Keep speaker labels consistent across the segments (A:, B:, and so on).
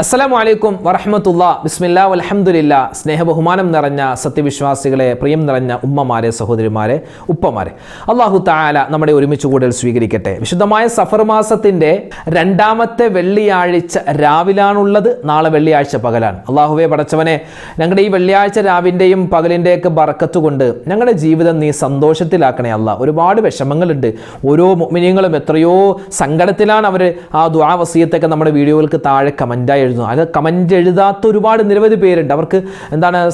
A: അസ്സലാമു അലൈക്കും വറഹ്മത്തുള്ളാ ബിസ്മില്ലാ വൽഹംദുലില്ലാ. സ്നേഹബഹുമാനം നിറഞ്ഞ സത്യവിശ്വാസികളെ, പ്രിയം നിറഞ്ഞ ഉമ്മമാരെ, സഹോദരിമാരെ, ഉപ്പമാരെ, അല്ലാഹു തആല നമ്മുടെ ഒരുമിച്ച് കൂടൽ സ്വീകരിക്കട്ടെ. വിശുദ്ധമായ സഫർ മാസത്തിൻ്റെ രണ്ടാമത്തെ വെള്ളിയാഴ്ച രാവിലാണുള്ളത്. നാളെ വെള്ളിയാഴ്ച പകലാണ്. അല്ലാഹുവേ പടച്ചവനെ, ഞങ്ങളുടെ ഈ വെള്ളിയാഴ്ച രാവിൻ്റെയും പകലിൻ്റെയൊക്കെ ബറക്കത്ത് കൊണ്ട് ഞങ്ങളുടെ ജീവിതം നീ സന്തോഷത്തിലാക്കണേ അല്ലാ. ഒരുപാട് വിഷമങ്ങളുണ്ട്. ഓരോ മുഅ്മിനീങ്ങളും എത്രയോ സങ്കടത്തിലാണ് അവർ ആ ദുആ വസിയത്തൊക്കെ നമ്മുടെ വീഡിയോകൾക്ക് താഴെ കമൻറ്റായി എഴുതുന്നു. അത് കമൻറ്റ് എഴുതാത്ത ഒരുപാട് നിരവധി പേരുണ്ട്. അവർക്ക്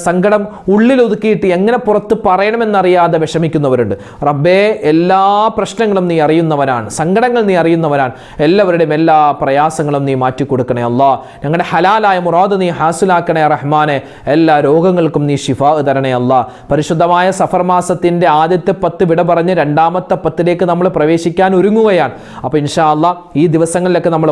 A: സങ്കടം ഉള്ളിൽ ഒതുക്കിയിട്ട് എങ്ങനെ പുറത്ത് പറയണമെന്നറിയാതെ വിഷമിക്കുന്നവരുണ്ട്. റബ്ബേ, എല്ലാ പ്രശ്നങ്ങളും നീ അറിയുന്നവനാണ്, സങ്കടങ്ങൾ നീ അറിയുന്നവനാണ്. എല്ലാവരുടെയും എല്ലാ പ്രയാസങ്ങളും നീ മാറ്റിക്കൊടുക്കണേ അല്ലാ. ഞങ്ങളുടെ ഹലാലായ മുറാദ് നീ ഹാസിലാക്കണേ റഹ്മാനെ. എല്ലാ രോഗങ്ങൾക്കും നീ ശിഫാ തരണേ അല്ലാ. പരിശുദ്ധമായ സഫർ മാസത്തിൻ്റെ ആദ്യത്തെ 10 വിട പറഞ്ഞ് രണ്ടാമത്തെ 10ലേക്ക് നമ്മൾ പ്രവേശിക്കാൻ ഒരുങ്ങുകയാണ്. അപ്പോൾ ഇൻഷാ അല്ലാ ഈ ദിവസങ്ങളിലൊക്കെ നമ്മൾ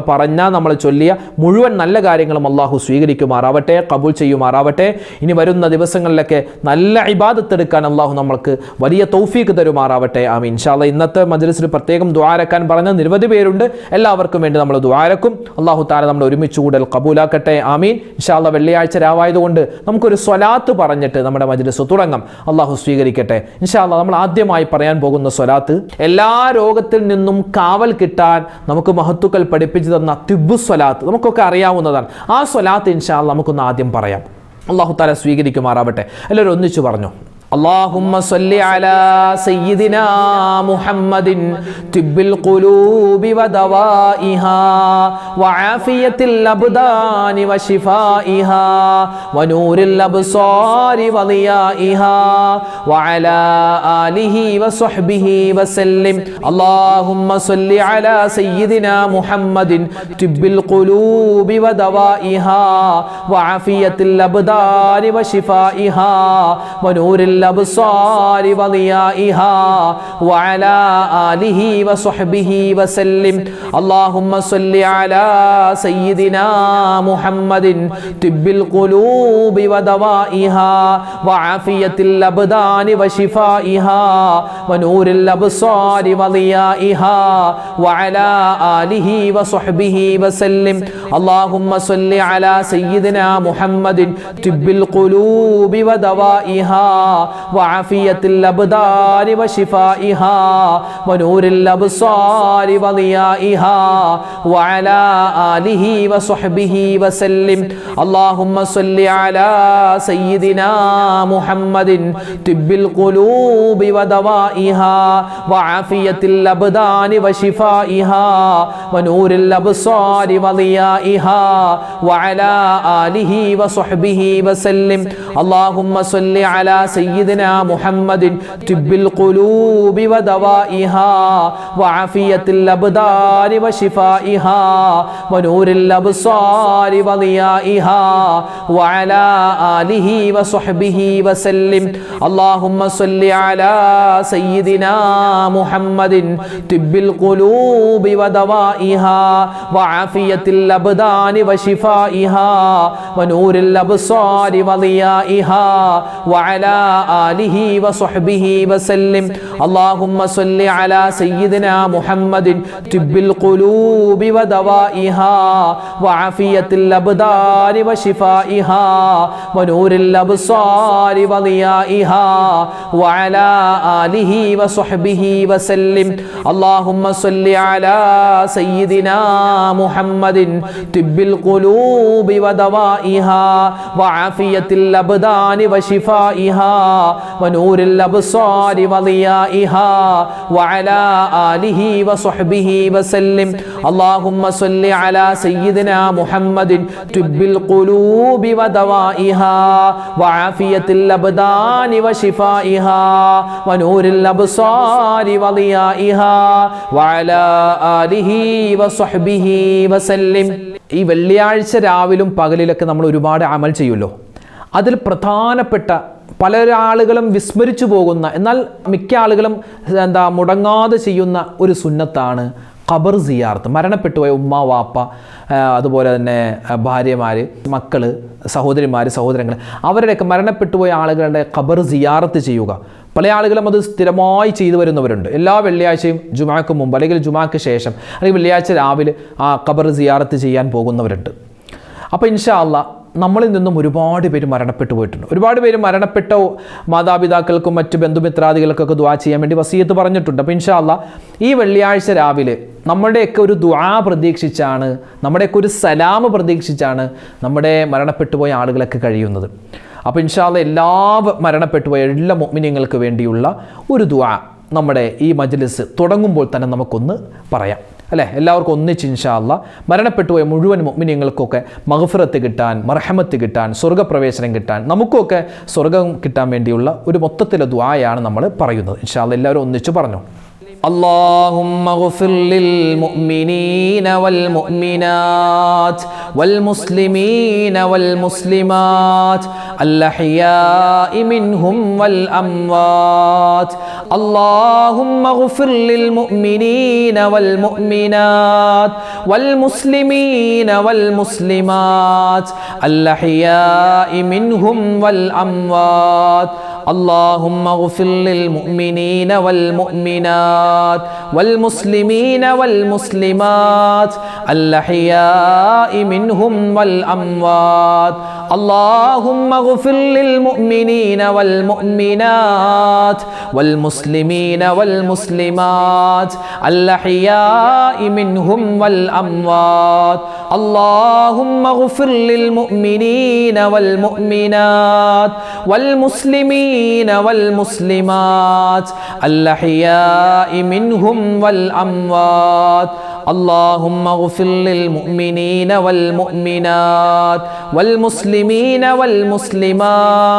A: നമ്മൾ ചൊല്ലിയ മുഴുവൻ നല്ല കാര്യങ്ങളും അള്ളാഹു സ്വീകരിക്കുമാറാവട്ടെ, കബൂൽ ചെയ്യുമാറാവട്ടെ. ഇനി വരുന്ന ദിവസങ്ങളിലൊക്കെ നല്ല ഇബാദത്ത് എടുക്കാൻ അള്ളാഹു നമ്മൾക്ക് വലിയ തൗഫീഖ് തരുമാറാവട്ടെ. ആമീൻ. ഇൻഷാ അല്ലാ ഇന്നത്തെ മജ്‌ലിസിൽ പ്രത്യേകം ദുആരക്കാൻ പറഞ്ഞ നിരവധി പേരുണ്ട്. എല്ലാവർക്കും വേണ്ടി നമ്മൾ ദുആരക്കും. അള്ളാഹു തആല നമ്മൾ ഒരുമിച്ച് കൂടൽ കബൂലാക്കട്ടെ. ആമീൻ. ഇൻഷാ അല്ലാ വെള്ളിയാഴ്ച രാവായതുകൊണ്ട് നമുക്കൊരു സ്വലാത്ത് പറഞ്ഞിട്ട് നമ്മുടെ മജ്‌ലിസ് തുടങ്ങാം. അള്ളാഹു സ്വീകരിക്കട്ടെ. ഇൻഷാ അല്ലാ നമ്മൾ ആദ്യമായി പറയാൻ പോകുന്ന സ്വലാത്ത്, എല്ലാ രോഗത്തിൽ നിന്നും കാവൽ കിട്ടാൻ നമുക്ക് മഹത്തുക്കൾ പഠിപ്പിച്ചു തന്ന തിബ്ബു സ്വലാത്ത് നമുക്കൊക്കെ അറിയാവുന്നതാണ്. ആ സ്വലാത്ത് ഇൻഷാ അല്ലാ നമുക്കൊന്ന് ആദ്യം പറയാം. അല്ലാഹു തആല സ്വീകരിക്കുമാറാവട്ടെ. എല്ലാവരും ഒന്നിച്ചു പറഞ്ഞു. اللهم صل على سيدنا محمد طب القلوب ودوائها وعافية الأبدان وشفائها ونور الأبصار وضيائها وعلى آله وصحبه وسلم. اللهم صل على سيدنا محمد طب القلوب ودوائها وعافية الأبدان وشفائها ونور الأبصار وضيائها وعلى آله وصحبه وسلم. اللهم صل على سيدنا محمد طب القلوب ودوائها وعافية الأبدان وشفائها ونور الأبصار وضيائها وعلى آله وصحبه وسلم. اللهم صل على سيدنا محمد طب القلوب ودوائها وعافية الأبدان وشفائها ونور الأبصار وضيائها وعلى آله وصحبه وسلم. اللهم صل على سيدنا محمد طب القلوب ودوائها وعافية الأبدان وشفائها ونور الأبصار وضيائها وعلى آله وصحبه وسلم. اللهم صل على سيدنا محمد طب القلوب ودوائها وعافية الأبدان وشفائها ونور الأبصار وضيائها وعلى آله وصحبه وسلم. اللهم صل على سيدنا محمد طب القلوب ودوائها وعافية الأبدان وشفائها ونور الأبصار وضيائها وعلى آله وصحبه وسلم. اللهم صل على سيدنا محمد طب القلوب ودوائها وعافية الأبدان وشفائها ونور الأبصار وضيائها وعلى آله وصحبه وسلم. اللهم صل على سيدنا محمد طب القلوب ودوائها وعافية الأبدان وشفائها ونور الأبصار وضيائها وعلى آله وصحبه وسلم. اللهم صل على سيدنا محمد طب القلوب ودوائها وعافية الأبدان وشفائها ونور الأبصار وضيائها وعلى آله وصحبه وسلم. ഈ വെള്ളിയാഴ്ച രാവിലും പകലിലൊക്കെ നമ്മൾ ഒരുപാട് അമൽ ചെയ്യുമല്ലോ. അതിൽ പ്രധാനപ്പെട്ട പല ആളുകളും വിസ്മരിച്ചു പോകുന്ന, എന്നാൽ മിക്ക ആളുകളും മുടങ്ങാതെ ചെയ്യുന്ന ഒരു സുന്നത്താണ് ഖബർ സിയാറത്ത്. മരണപ്പെട്ടുപോയ ഉമ്മ, വാപ്പ, അതുപോലെ തന്നെ ഭാര്യമാർ, മക്കൾ, സഹോദരിമാർ, സഹോദരങ്ങൾ, അവരുടെയൊക്കെ മരണപ്പെട്ടുപോയ ആളുകളുടെ ഖബർ സിയാറത്ത് ചെയ്യുക. പല ആളുകളും അത് സ്ഥിരമായി ചെയ്തു വരുന്നവരുണ്ട്. എല്ലാ വെള്ളിയാഴ്ചയും ജുമാക്ക് മുമ്പ് അല്ലെങ്കിൽ ജുമാക്ക് ശേഷം അല്ലെങ്കിൽ വെള്ളിയാഴ്ച രാവിലെ ആ ഖബർ സിയാറത്ത് ചെയ്യാൻ പോകുന്നവരുണ്ട്. അപ്പോൾ ഇൻഷാ അല്ലാഹ് നമ്മളിൽ നിന്നും ഒരുപാട് പേര് മരണപ്പെട്ടു പോയിട്ടുണ്ട്. ഒരുപാട് പേര് മരണപ്പെട്ട മാതാപിതാക്കൾക്കും മറ്റ് ബന്ധുമിത്രാദികൾക്കൊക്കെ ദുആ ചെയ്യാൻ വേണ്ടി വസിയത്ത് പറഞ്ഞിട്ടുണ്ട്. അപ്പോൾ ഇൻഷാ അല്ലാഹ് ഈ വെള്ളിയാഴ്ച രാവിലെ നമ്മുടെയൊക്കെ ഒരു ദുആ പ്രതീക്ഷിച്ചാണ്, നമ്മുടെയൊക്കെ ഒരു സലാം പ്രതീക്ഷിച്ചാണ് നമ്മുടെ മരണപ്പെട്ടു പോയ ആളുകളൊക്കെ കഴിയുന്നത്. അപ്പോൾ ഇൻഷാ അല്ലാഹ് എല്ലാ മരണപ്പെട്ടു പോയ എല്ലാ മുഅ്മിനീങ്ങൾക്ക് വേണ്ടിയുള്ള ഒരു ദുആ നമ്മുടെ ഈ മജ്ലിസ് തുടങ്ങുമ്പോൾ തന്നെ നമുക്കൊന്ന് പറയാം, അല്ലേ? എല്ലാവർക്കും ഒന്നിച്ച് ഇൻഷാ അല്ലാഹ് മരണപ്പെട്ടു പോയ മുഴുവൻ മുഅ്മിനീങ്ങൾക്കൊക്കെ മഗ്ഫിറത്ത് കിട്ടാൻ, മർഹമത്ത് കിട്ടാൻ, സ്വർഗ്ഗപ്രവേശനം കിട്ടാൻ, നമുക്കൊക്കെ സ്വർഗ്ഗം കിട്ടാൻ വേണ്ടിയുള്ള ഒരു മൊത്തത്തിലെ ദുആയാണ് നമ്മൾ പറയുന്നത്. ഇൻഷാ അല്ലാഹ് എല്ലാവരും ഒന്നിച്ച് പറഞ്ഞു. اللهم اغفر للمؤمنين والمؤمنات والمسلمين والمسلمات الأحياء منهم والأموات. اللهم اغفر للمؤمنين والمؤمنات والمسلمين والمسلمات الأحياء منهم والأموات. اللهم اغفر للمؤمنين والمؤمنات والمسلمين والمسلمات الأحياء منهم والأموات. اللهم اغفر للمؤمنين والمؤمنات والمسلمين والمسلمات الأحياء منهم والأموات. اللهم اغفر للمؤمنين والمؤمنات والمسلمين والمسلمات الأحياء منهم والأموات. اللهم اغفر للمؤمنين والمؤمنات والمسلمين والمسلمات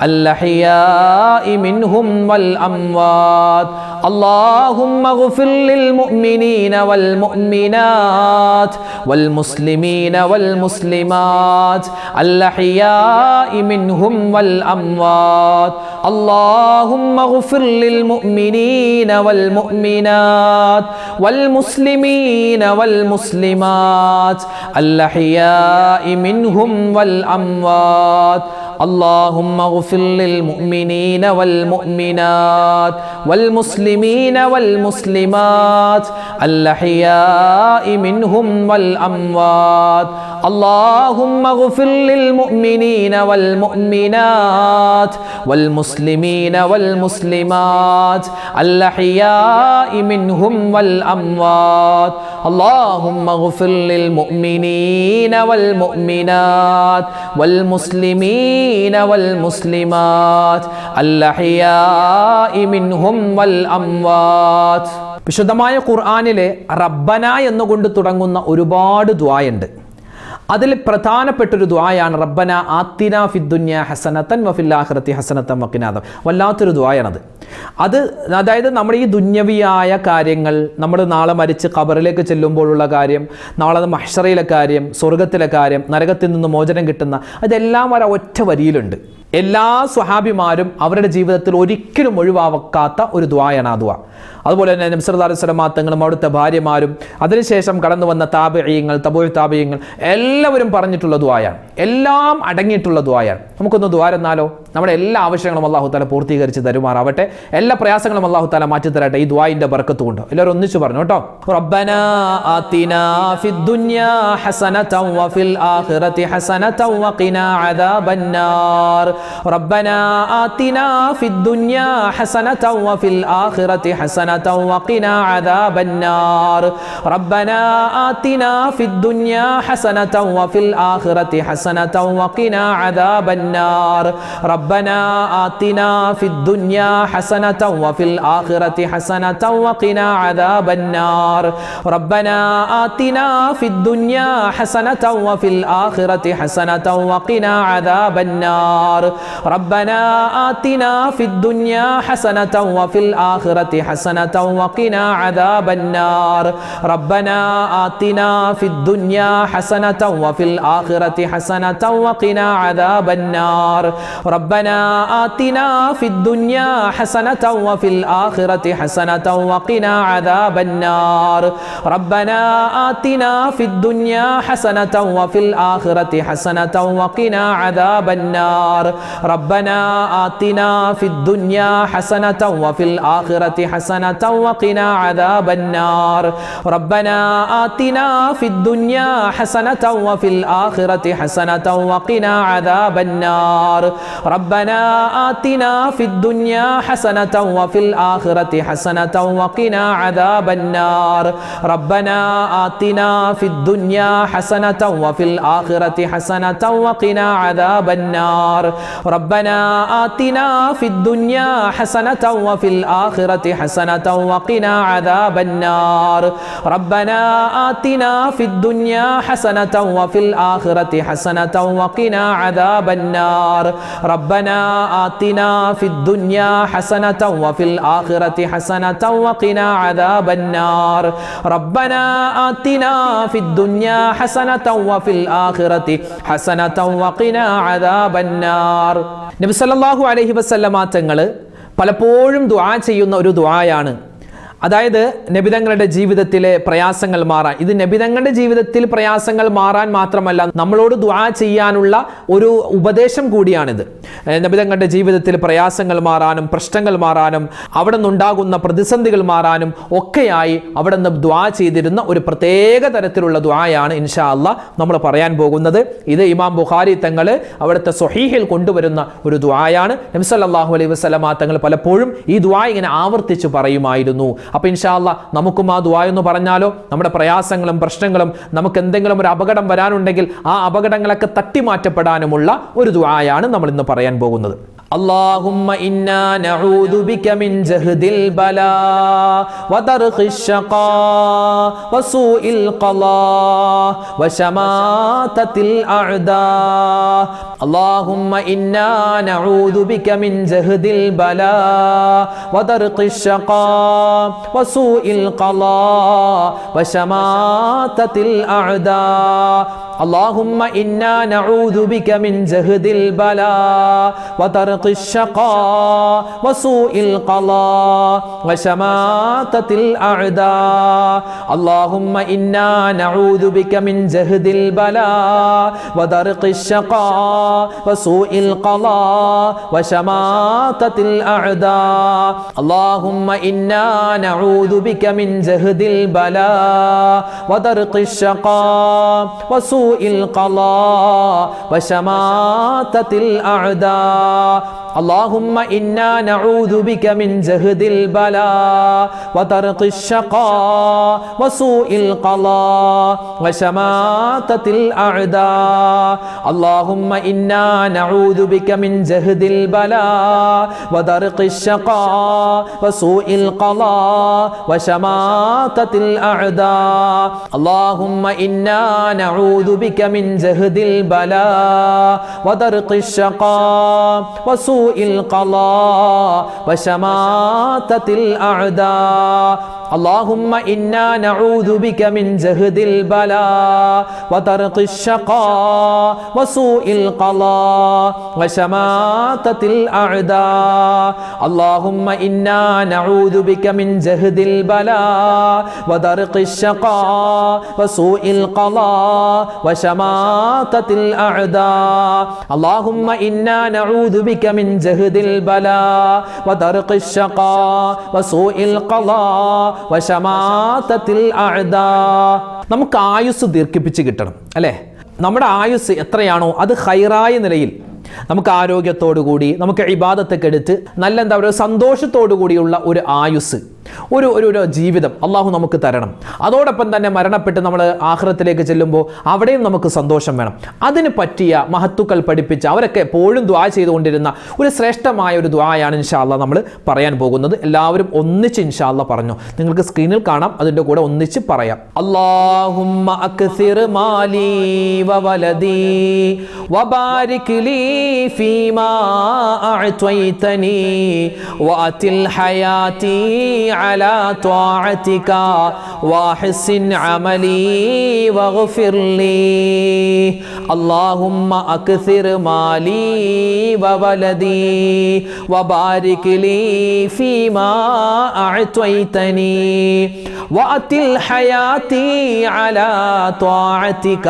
A: الأحياء منهم والأموات. اللهم اغفر للمؤمنين والمؤمنات والمسلمين والمسلمات الأحياء منهم والأموات. اللهم اغفر للمؤمنين والمؤمنات والمسلمين والمسلمات الأحياء منهم والأموات. اللهم اغفر للمؤمنين والمؤمنات والمسلمين والمسلمات الأحياء منهم والأموات. اللهم اغفر للمؤمنين والمؤمنات والمسلمين والمسلمات الأحياء منهم والأموات. اللهم اغفر للمؤمنين والمؤمنات والمسلمين والمسلمات الأحياء منهم والأموات. വിശുദ്ധമായ ഖുർആനിലെ റബ്ബന എന്നുകൊണ്ട് തുടങ്ങുന്ന ഒരുപാട് ദുആയുണ്ട്. അതിൽ പ്രധാനപ്പെട്ടൊരു ദുആയാണ് റബ്ബന ആത്തിന ഫിദ്ദുന്യ ഹസനതൻ വഫിൽ ആഖിറതി ഹസനതൻ വഖിനാ അദാബ്. വല്ലാത്തൊരു ദുആയാണത്. അതായത് നമ്മുടെ ഈ ദുന്യവിയായ കാര്യങ്ങൾ, നമ്മൾ നാളെ മരിച്ച് ഖബറിലേക്ക് ചെല്ലുമ്പോഴുള്ള കാര്യം, നാളെ മഹ്ശറയിലെ കാര്യം, സ്വർഗത്തിലെ കാര്യം, നരകത്തിൽ നിന്ന് മോചനം കിട്ടുന്ന, അതെല്ലാം ഒറ്റ വരിയിലുണ്ട്. എല്ലാ സ്വഹാബിമാരും അവരുടെ ജീവിതത്തിൽ ഒരിക്കലും ഒഴിവാക്കാത്ത ഒരു ദുആയാണ് ആ ദുആ. അതുപോലെ തന്നെ നബി സല്ലല്ലാഹു അലൈഹി വസല്ലം തങ്ങളും അവിടുത്തെ ഭാര്യമാരും അതിനുശേഷം കടന്നു വന്ന താബിഈങ്ങൾ, തബൂ താബിഈങ്ങൾ എല്ലാവരും പറഞ്ഞിട്ടുള്ള ദുആയാണ്. എല്ലാം അടങ്ങിയിട്ടുള്ള ദുആയാണ്. നമുക്കൊന്ന് ദുആരെന്നാലോ? നമ്മുടെ എല്ലാ ആവശ്യങ്ങളും അല്ലാഹു തആല പൂർത്തീകരിച്ച് തരുമാറാവട്ടെ. എല്ലാ പ്രയാസങ്ങളും അല്ലാഹു തആല മാറ്റി തരട്ടെ ഈ ദുആയിന്റെ ബർക്കത്ത് കൊണ്ട്. എല്ലാവരും ഒന്നിച്ചു പറഞ്ഞു കേട്ടോ. റബ്ബനാ ആതിനാ ഫിദ്ദുന്യാ ഹസനതൻ വഫിൽ ആഖിറതി ഹസനതൻ വഖിനാ അദാബന്നാർ. റബ്ബനാ ആതിനാ ഫിദ്ദുന്യാ ഹസനതൻ വഫിൽ ആഖിറതി ഹസനതൻ വഖിനാ അദാബന്നാർ. റബ്ബനാ ആതിനാ ഫിദ്ദുന്യാ ഹസനതൻ വഫിൽ ആഖിറതി ഹസനതൻ വഖിനാ അദാബന്നാർ. ربنا آتنا في الدنيا حسنة وفي الآخرة حسنة وقنا عذاب النار. ربنا آتنا في الدنيا حسنة وفي الآخرة حسنة وقنا عذاب النار. ربنا آتنا في الدنيا حسنة وفي الآخرة حسنة وقنا عذاب النار. ربنا آتنا في الدنيا حسنة وفي الآخرة حسنة حسنة وقنا عذاب النار ربنا آتنا في الدنيا حسنة وفي الآخرة حسنة وقنا عذاب النار ربنا آتنا في الدنيا حسنة وفي الآخرة حسنة وقنا عذاب النار ربنا آتنا في الدنيا حسنة وفي الآخرة حسنة وقنا عذاب النار ربنا آتنا في الدنيا حسنة وفي الآخرة حسنة وقنا عذاب النار ربنا آتنا في الدنيا حسنة وفي الآخرة حسنة وقنا عذاب النار ربنا آتنا في الدنيا حسنة وفي الآخرة حسنة وقنا عذاب النار ربنا آتنا في الدنيا حسنة وفي الآخرة حسنة وقنا عذاب النار ربنا آتنا في الدنيا حسنة وفي الآخرة حسنة وقنا عذاب النار ربنا آتنا في الدنيا حسنة وفي الآخرة حسنة وقنا عذاب النار ربنا آتنا في الدنيا حسنة وفي الآخرة حسنة وقنا عذاب النار നബി സല്ലല്ലാഹു അലൈഹി വസല്ലമ തങ്ങൾ പലപ്പോഴും ദുആ ചെയ്യുന്ന ഒരു ദുആയാണ്. അതായത് നബിതങ്ങളുടെ ജീവിതത്തിലെ പ്രയാസങ്ങൾ മാറാൻ, ഇത് നബിതങ്ങളുടെ ജീവിതത്തിൽ പ്രയാസങ്ങൾ മാറാൻ മാത്രമല്ല നമ്മളോട് ദുആ ചെയ്യാനുള്ള ഒരു ഉപദേശം കൂടിയാണിത്. നബിതങ്ങളുടെ ജീവിതത്തിൽ പ്രയാസങ്ങൾ മാറാനും പ്രശ്നങ്ങൾ മാറാനും അവിടെ നിന്നുണ്ടാകുന്ന പ്രതിസന്ധികൾ മാറാനും ഒക്കെയായി അവിടെ നിന്ന് ദുആ ചെയ്തിരുന്ന ഒരു പ്രത്യേക തരത്തിലുള്ള ദുആയാണ് ഇൻഷാ അല്ലാഹ് നമ്മൾ പറയാൻ പോകുന്നത്. ഇത് ഇമാം ബുഖാരി തങ്ങൾ അവിടുത്തെ സ്വഹീഹിൽ കൊണ്ടുവരുന്ന ഒരു ദുആയാണ്. നബി സല്ലല്ലാഹു അലൈഹി വസല്ലമ തങ്ങൾ പലപ്പോഴും ഈ ദുആ ഇങ്ങനെ ആവർത്തിച്ച് പറയുമായിരുന്നു. അപ്പോൾ ഇൻഷാ അല്ലാഹ് നമുക്കും ആ ദുആ എന്ന് പറഞ്ഞാലോ, നമ്മുടെ പ്രയാസങ്ങളും പ്രശ്നങ്ങളും നമുക്ക് എന്തെങ്കിലും ഒരു അപകടം വരാനുണ്ടെങ്കിൽ ആ അപകടങ്ങളൊക്കെ തട്ടിമാറ്റപ്പെടാനുമുള്ള ഒരു ദുആയാണ് നമ്മൾ ഇന്ന് പറയാൻ പോകുന്നത്. اللهم إنا نعوذ بك من جهد البلاء ودرك الشقاء وسوء القضاء وشماتة الأعداء اللهم إنا نعوذ بك من جهد البلاء ودرك الشقاء وسوء القضاء وشماتة الأعداء اللهم إنا نعوذ بك من جهد البلاء ودرك الشقاء وسوء القضاء وشماتة الأعداء اللهم إنا نعوذ بك من جهد البلاء ودرك الشقاء وسوء القضاء وشماتة الأعداء اللهم إنا نعوذ بك من جهد البلاء ودرك الشقاء وسوء القضاء وشماتة الأعداء اللهم إنا نعوذ بك من جهد البلاء ودرك الشقاء وسوء القضاء وشماتة الأعداء اللهم إنا نعوذ بك من جهد البلاء ودرك الشقاء وسوء القضاء وشماتة الأعداء اللهم إنا نعوذ بك من جهد البلاء ودرك الشقاء وسوء القضاء وشماتة الأعداء اللهم إنا نعوذ بك من جهد البلاء ودرك الشقاء وسوء القضاء وشماتة الأعداء اللهم إنا نعوذ بك من جهد البلاء ودرك الشقاء وسوء القضاء وشماتة الأعداء اللهم إنا نعوذ بك من جهد البلاء ودرك الشقاء وسوء القضاء وشماتة الأعداء നമുക്ക് ആയുസ് ദീർഘിപ്പിച്ച് കിട്ടണം അല്ലേ? നമ്മുടെ ആയുസ് എത്രയാണോ അത് ഖൈറായ നിലയിൽ നമുക്ക് ആരോഗ്യത്തോടു കൂടി നമുക്ക് ഇബാദത്തൊക്കെ എടുത്ത് നല്ല എന്താ പറയുക സന്തോഷത്തോടു കൂടിയുള്ള ഒരു ആയുസ് ഒരു ജീവിതം അള്ളാഹു നമുക്ക് തരണം. അതോടൊപ്പം തന്നെ മരണപ്പെട്ട് നമ്മൾ ആഖിറത്തിലേക്ക് ചെല്ലുമ്പോൾ അവിടെയും നമുക്ക് സന്തോഷം വേണം. അതിന് പറ്റിയ മഹത്തുക്കൾ പഠിപ്പിച്ച അവരൊക്കെ എപ്പോഴും ദുആ ചെയ്തുകൊണ്ടിരുന്ന ഒരു ശ്രേഷ്ഠമായ ഒരു ദുആയാണ് ഇൻഷാ അല്ലാഹ് നമ്മൾ പറയാൻ പോകുന്നത്. എല്ലാവരും ഒന്നിച്ച് ഇൻഷാ അല്ലാഹ് പറഞ്ഞു. നിങ്ങൾക്ക് സ്ക്രീനിൽ കാണാം, അതിൻ്റെ കൂടെ ഒന്നിച്ച് പറയാം. അല്ലാഹുമ്മ അക്സിർ മാലി വവലദി വബാരിക് ലീ ഫീമാ അഅ്തൈതനി വഅതിൽ ഹയാതി على طاعتك وأحسن عملي واغفر لي اللهم أكثر مالي وولدي وبارك لي فيما أعطيتني وأطل حياتي على طاعتك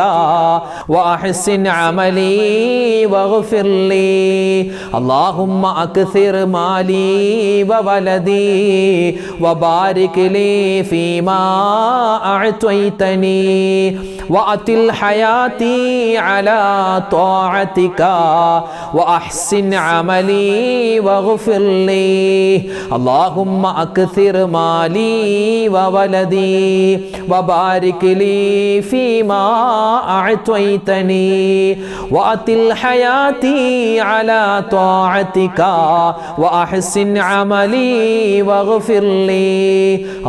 A: وأحسن عملي واغفر لي اللهم أكثر مالي وولدي وبارك لي فيما أعطيتني وأطل حياتي على طاعتك وأحسن عملي واغفر لي اللهم أكثر مالي وولدي وبارك لي فيما أعطيتني وأطل حياتي على طاعتك وأحسن عملي واغفر لي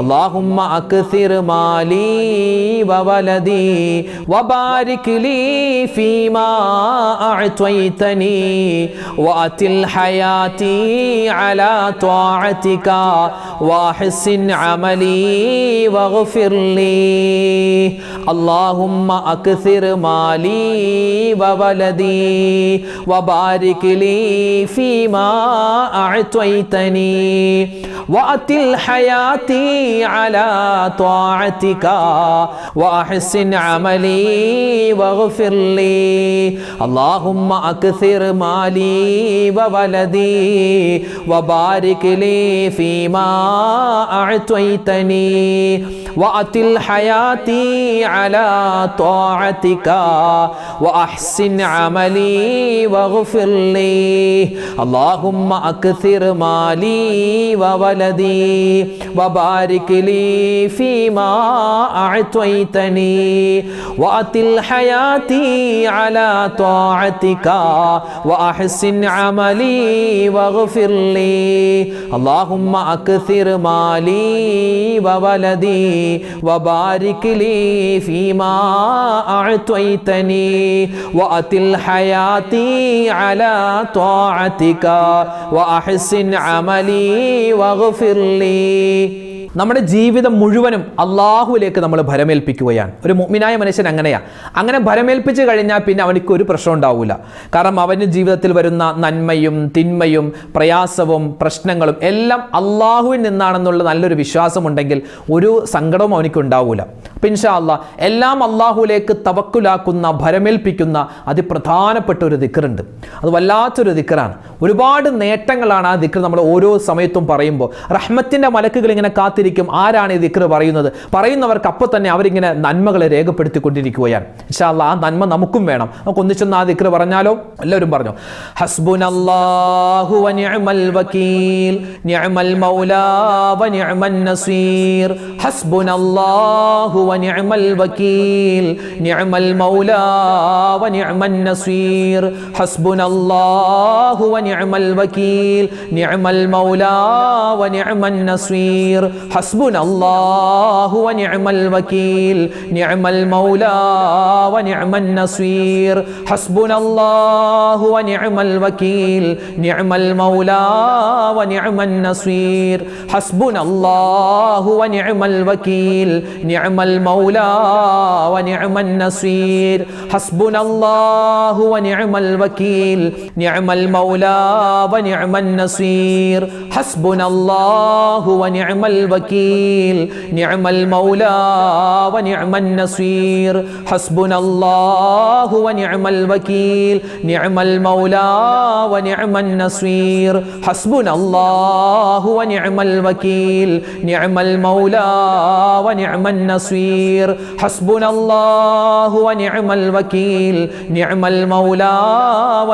A: اللهم أكثر مالي وولدي وبارك لي فيما أعطيتني وأطل حياتي على طاعتك وأحسن عملي واغفر لي اللهم أكثر مالي وولدي وبارك لي فيما أعطيتني وأطل حياتي على طاعتك وأحسن عملي واغفر لي اللهم أكثر مالي وولدي وبارك لي فيما أعطيتني وأطل حياتي على طاعتك وأحسن عملي واغفر لي اللهم أكثر مالي وولدي وبارك لي فيما أعطيتني وأطل حياتي على طاعتك وأحسن عملي واغفر لي اللهم أكثر مالي وولدي وبارك لي فيما أعطيتني وأطل حياتي على طاعتك وأحسن عملي واغفر لي നമ്മുടെ ജീവിതം മുഴുവനും അള്ളാഹുവിലേക്ക് നമ്മൾ ഭരമേൽപ്പിക്കുകയാണ്. ഒരു മുഅ്മിനായ മനുഷ്യൻ അങ്ങനെയാണ്. അങ്ങനെ ഭരമേൽപ്പിച്ച് കഴിഞ്ഞാൽ പിന്നെ അവനിക്ക് ഒരു പ്രശ്നം ഉണ്ടാവില്ല. കാരണം അവന് ജീവിതത്തിൽ വരുന്ന നന്മയും തിന്മയും പ്രയാസവും പ്രശ്നങ്ങളും എല്ലാം അള്ളാഹുവിൽ നിന്നാണെന്നുള്ള നല്ലൊരു വിശ്വാസമുണ്ടെങ്കിൽ ഒരു സങ്കടവും അവനിക്ക് ഉണ്ടാവില്ല. അപ്പം ഇൻഷാ അല്ലാഹ് എല്ലാം അള്ളാഹുവിലേക്ക് തവക്കുലാക്കുന്ന ഭരമേൽപ്പിക്കുന്ന അതിപ്രധാനപ്പെട്ട ഒരു ദിക്റുണ്ട്. അത് വല്ലാത്തൊരു ദിക്റാണ്. ഒരുപാട് നേട്ടങ്ങളാണ് ആ ദിക്ർ നമ്മൾ ഓരോ സമയത്തും പറയുമ്പോൾ. റഹ്മത്തിൻ്റെ മലക്കുകൾ ഇങ്ങനെ കാത്തിരിക്കും. ആരാണ് ഈ ദിക്ർ പറയുന്നത്? പറയുന്നവർക്ക് അപ്പോൾ തന്നെ അവരിങ്ങനെ നന്മകളെ രേഖപ്പെടുത്തിക്കൊണ്ടിരിക്കുകയാണ്. ഇൻഷാ അല്ലാഹ് ആ നന്മ നമുക്കും വേണം. നമുക്ക് ഒന്നിച്ചൊന്ന് ആ ദിക്ർ പറഞ്ഞാലോ? എല്ലാവരും പറഞ്ഞു. ഹസ്ബുനല്ലാഹു വ നിഅമൽ വകീൽ നിഅമൽ മൗലാ വ നിഅമൻ നസീർ ഹസ്ബുനല്ലാഹു വ നിഅമൽ വകീൽ നിഅമൽ മൗലാ വ നിഅമൻ നസീർ ഹസ്ബുനല്ലാഹു വ നിഅമൽ വകീൽ നിഅമൽ മൗലാ വ നിഅമൻ നസീർ ഹസ്ബുനല്ലാഹു വ നിഅമൽ വകീൽ നിഅമൽ മൗലാ വ നിഅമൻ നസീർ ഹസ്ബുനല്ലാഹു വ നിഅമൽ വകീൽ നിഅമൽ മൗലാ വ നിഅമൻ നസീർ ഹസ്ബുനല്ലാഹു വ നിഅമൽ വകീൽ നിഅമൽ മൗലാ വ നിഅമൻ നസീർ ഹസ്ബുനല്ലാഹു വ നിഅമൽ വകീൽ നിഅമൽ മൗലാ വ നിഅമൻ നസീർ ഹസ്ബുനല്ലാഹു വ നിഅമൽ വകീൽ നിഅമൽ മൗലാ വ നിഅമൻ നസീർ ഹസ്ബുനല്ലാഹു വ നിഅമൽ വകീൽ നിഅമൽ മൗലാ വ നിഅമൻ നസീർ ഹസ്ബുനല്ലാഹു വ നിഅമൽ വകീൽ നിഅമൽ മൗലാ വ നിഅമൻ നസീർ ഹസ്ബുനല്ലാഹു വ നിഅമൽ വകീൽ നിഅമൽ മൗലാ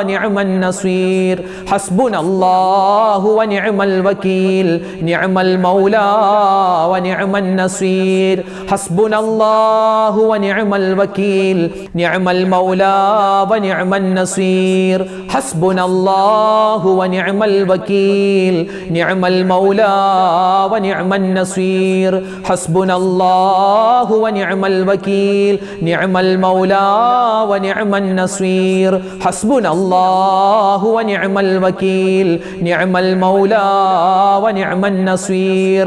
A: വ നിഅമൻ നസീർ ഹസ്ബുനല്ലാഹു വ നിഅമൽ വകീൽ നിഅമൽ മൗലാ വ നിഅമൻ നസീർ ഹസ്ബുനല്ലാഹു വ നിഅമൽ വകീൽ നിഅമൽ മൗലാ വ നിഅമൻ നസീർ ഹസ്ബുനല്ലാഹു വ നിഅമൽ വകീൽ നിഅമൽ മൗലാ വ നിഅമൻ നസീർ ഹസ്ബുനല്ലാഹു വ നിഅമൽ വകീൽ നിഅമൽ മൗലാ വ നിഅമൻ നസീർ ഹസ്ബുനല്ലാഹു വ നിഅമൽ വകീൽ നിഅമൽ മൗലാ വ നിഅമൻ നസീർ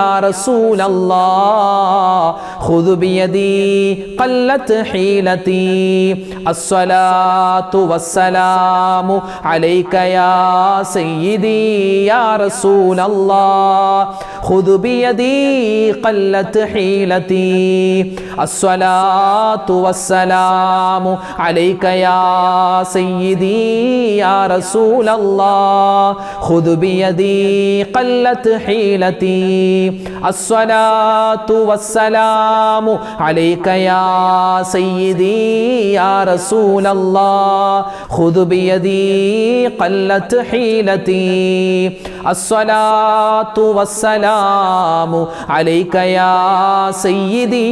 A: യാ റസൂലല്ലാഹ് ഖുദ് ബിയദി ഖല്ലത് ഹീലതി അസ്സലാത്തു വസ്സലാമു അലൈക യാ സയ്യിദി യാ റസൂലല്ലാഹ് ഖുദ് ബിയദി ഖല്ലത് ഹീലതി അസ്സലാത്തു വസ്സലാമു അലൈക യാ സയ്യിദി യാ റസൂലല്ലാഹ് ഖുദ് ബിയദി ഖല്ലത് ഹീലതി അസ്സലാത്തു വസ്സലാമു അലൈക യാ സയ്യിദി യാ റസൂലല്ലാഹ് ഖുദ് ബിയദി ഖല്ലത് ഹീലതി അസ്സലാത്തു വസ്സലാമു അലൈക യാ സയ്യിദി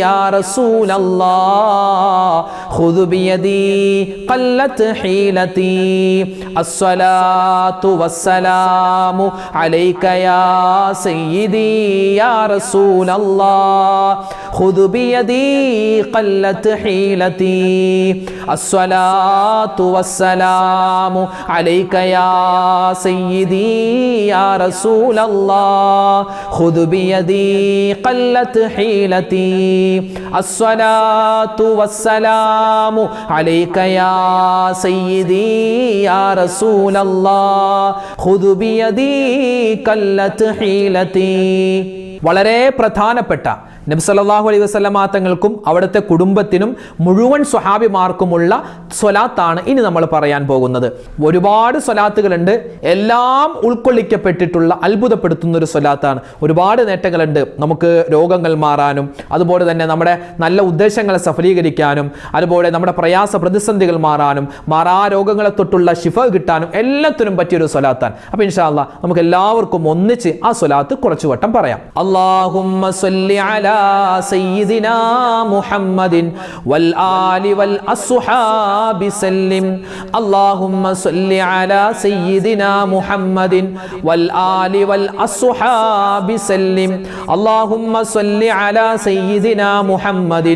A: യാ റസൂലല്ലാഹ് ഖുദ് ബിയദി ഖല്ലത് ഹീലതി അസ്സലാത്തു വസ്സലാമു അലൈക യാ സയ്യിദി യാ റസൂലല്ലാഹ് ഖുദ് ബിയദി ഖല്ലത് ഹീലതി അസ്സലാത്തു വസ്സലാമു അലൈക യാ സയ്യിദി യാ റസൂലല്ലാഹ് ഖുദ് ബിയദി ഖല്ലത് ഹീലതി അസ്സലാത്തു വസ്സലാമു അലൈക യാ സയ്യിദി യാ റസൂലല്ലാഹ് ഖുദ് ബിയദി ഖല്ലത് ഹീലതി. വളരെ പ്രധാനപ്പെട്ട നബി സല്ലല്ലാഹു അലൈഹി വസല്ലമ തങ്ങൾക്കും അവിടുത്തെ കുടുംബത്തിനും മുഴുവൻ സ്വഹാബിമാർക്കുമുള്ള സ്വലാത്താണ് ഇനി നമ്മൾ പറയാൻ പോകുന്നത്. ഒരുപാട് സ്വലാത്തുകളുണ്ട്, എല്ലാം ഉൾക്കൊള്ളിക്കപ്പെട്ടിട്ടുള്ള അത്ഭുതപ്പെടുത്തുന്ന ഒരു സ്വലാത്താണ്. ഒരുപാട് നേട്ടങ്ങളുണ്ട്. നമുക്ക് രോഗങ്ങൾ മാറാനും അതുപോലെ തന്നെ നമ്മുടെ നല്ല ഉദ്ദേശങ്ങളെ സഫലീകരിക്കാനും അതുപോലെ നമ്മുടെ പ്രയാസ പ്രതിസന്ധികൾ മാറാനും മാറാ രോഗങ്ങളെ തൊട്ടുള്ള ശിഫ കിട്ടാനും എല്ലാത്തിനും പറ്റിയൊരു സ്വലാത്താണ്. അപ്പോൾ ഇൻഷാ അല്ലാഹ് നമുക്ക് എല്ലാവർക്കും ഒന്നിച്ച് ആ സ്വലാത്ത് കുറച്ചു വട്ടം പറയാം. അല്ലാഹുമ്മ സ്വല്ലി അലാ سيدنا محمد والآل والأصحاب سلم اللهم صل على سيدنا محمد والآل والأصحاب سلم اللهم صل على سيدنا محمد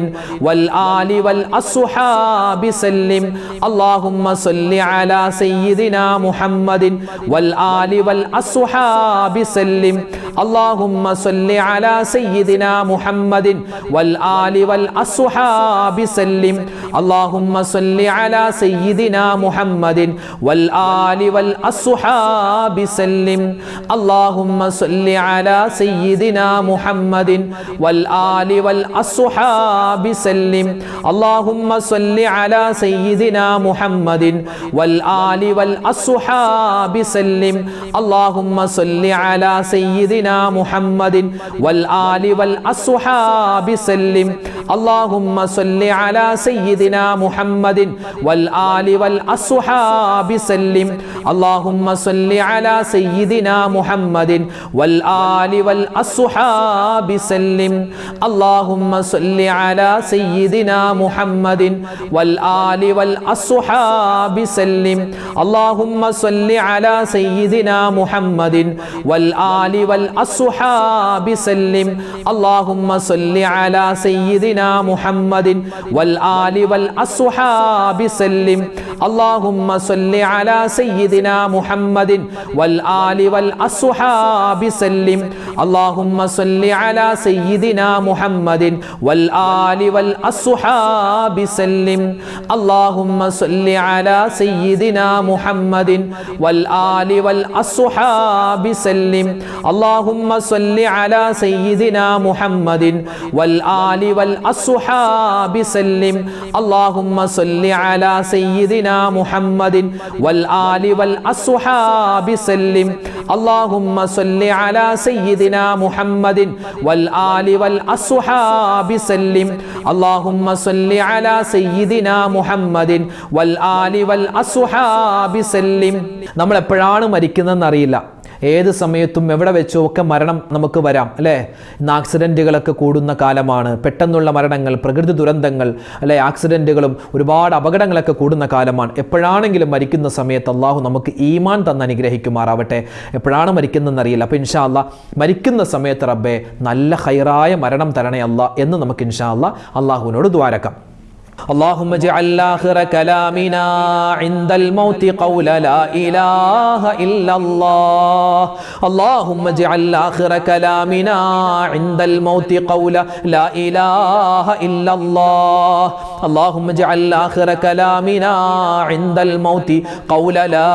A: والآل والأصحاب سلم اللهم صل على سيدنا محمد والآل والأصحاب سلم اللهم صل على سيدنا محمد والآل والأصحاب سلم اللهم صل على سيدنا محمد والآل والأصحاب سلم اللهم صل على سيدنا محمد والآل والأصحاب سلم اللهم صل على سيدنا محمد والآل والأصحاب سلم اللهم صل على سيدنا محمد والآل والأصحاب سلم اللهم صل على سيدنا محمد والآل والأصحاب سلم اللهم صل على سيدنا محمد والآل والأصحاب سلم اللهم صل على سيدنا محمد والآل والأصحاب سلم اللهم صل على سيدنا محمد والآل والأصحاب سلم اللهم صل على سيدنا محمد والآل والأصحاب سلم اللهم صل على سيدنا محمد والآل والأصحاب سلم اللهم صل على سيدنا محمد والآل والأصحاب سلم اللهم صل على سيدنا محمد والآل والأصحاب سلم اللهم صل على سيدنا محمد والآل والأصحاب سلم اللهم صل على سيدنا محمد والآل والأصحاب سلم اللهم صل على سيدنا محمد والآل والأصحاب سلم اللهم صل على سيدنا محمد والآل والأصحاب سلم. നമ്മൾ എപ്പോഴാണ് മരിക്കുന്നതെന്ന് അറിയില്ല. ഏത് സമയത്തും എവിടെ വെച്ചോ ഒക്കെ മരണം നമുക്ക് വരാം അല്ലേ. ഇന്ന് ആക്സിഡൻറ്റുകളൊക്കെ കൂടുന്ന കാലമാണ്. പെട്ടെന്നുള്ള മരണങ്ങൾ, പ്രകൃതി ദുരന്തങ്ങൾ അല്ലെ, ആക്സിഡൻറ്റുകളും ഒരുപാട് അപകടങ്ങളൊക്കെ കൂടുന്ന കാലമാണ്. എപ്പോഴാണെങ്കിലും മരിക്കുന്ന സമയത്ത് അള്ളാഹു നമുക്ക് ഈമാൻ തന്ന് അനുഗ്രഹിക്കുമാറാവട്ടെ. എപ്പോഴാണ് മരിക്കുന്നതെന്നറിയില്ല. അപ്പോൾ ഇൻഷാ അല്ലാഹ് മരിക്കുന്ന സമയത്ത് റബ്ബേ നല്ല ഖൈറായ മരണം തരണേ അല്ലാ എന്ന് നമുക്ക് ഇൻഷാ അല്ലാഹ് അള്ളാഹുവിനോട് ദ്വാരക്കാം. اللهم اجعل آخر كلامنا عند الموت قول لا إله إلا الله. اللهم اجعل آخر كلامنا عند الموت قول لا إله إلا الله. اللهم اجعل آخر كلامنا عند الموت قول لا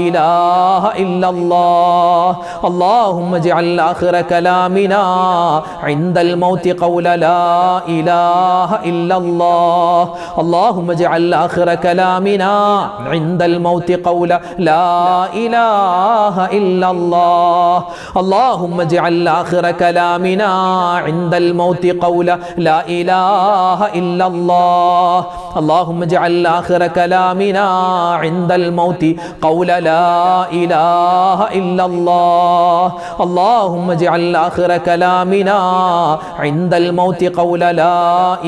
A: إله إلا الله. اللهم اجعل آخر كلامنا عند الموت قول لا إله إلا الله. اللهم اجعل آخر كلامنا عند الموت قول لا إله إلا الله. اللهم اجعل آخر كلامنا عند الموت قول لا إله إلا الله. اللهم اجعل آخر كلامنا عند الموت قول لا إله إلا الله. اللهم اجعل آخر كلامنا عند الموت قول لا